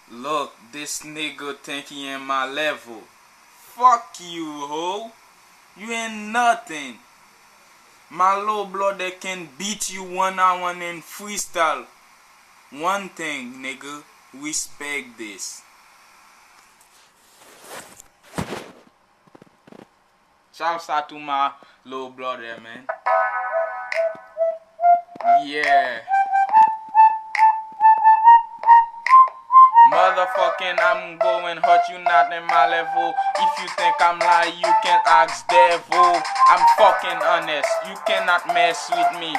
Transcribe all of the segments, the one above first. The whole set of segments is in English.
Look, this nigga think he in my level. Fuck you, ho. You ain't nothing. My little brother can beat you one-on-one in freestyle. One thing, nigga, respect this. Shouts out to my little brother, man. Yeah. Motherfucking, I'm going hurt, you not in my level. If you think I'm lying, you can ask devil. I'm fucking honest, you cannot mess with me.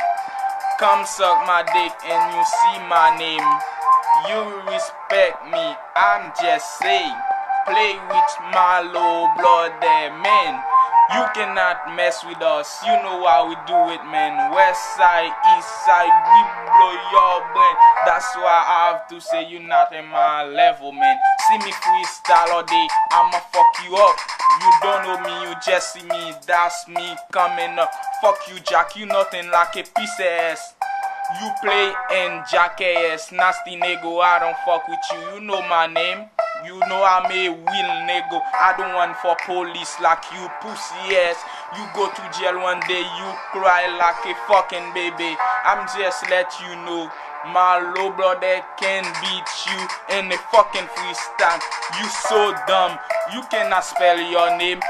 Come suck my dick and you see my name. You respect me, I'm just saying. Play with my low blood there, man. You cannot mess with us, you know how we do it, man. West side, east side, we blow your brain. That's why I have to say you not in my level, man. See me freestyle all day, I'ma fuck you up. You don't know me, you just see me, that's me coming up. Fuck you, Jack, you nothing like a piece of ass. You play in jackass, nasty nigga, I don't fuck with you. You know my name, you know I'm a real nigga. I don't want for police like you pussy ass. You go to jail one day, you cry like a fucking baby. I'm just let you know, my low brother can beat you in a fucking freestyle. You so dumb, you cannot spell your name.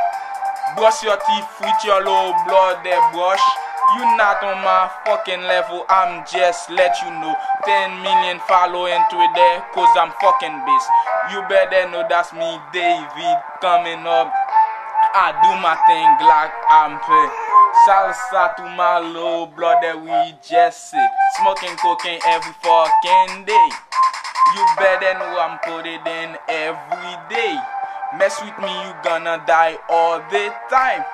Brush your teeth with your low blood there, brush. You not on my fucking level, I'm just let you know. 10 million follow into it there, cause I'm fucking beast. You better know that's me, David, coming up. I do my thing like I'm play. Salsa to my low blood that we just say. Smoking cocaine every fucking day. You better know I'm put it in every day. Mess with me, you gonna die all the time.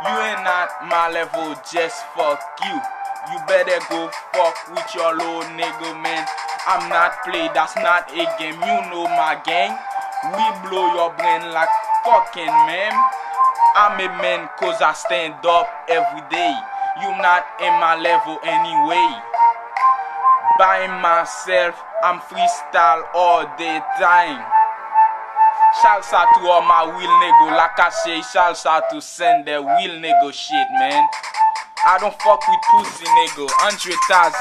You ain't not my level, just fuck you. You better go fuck with your little nigga, man. I'm not play, that's not a game. You know my gang. We blow your brain like fucking man. I'm a man cause I stand up every day. You not in my level anyway. By myself, I'm freestyle all the time. Shouts out to all my real nigga, like I say, shouts out to send the real nigga shit, man. I don't fuck with pussy nigga, 100,000.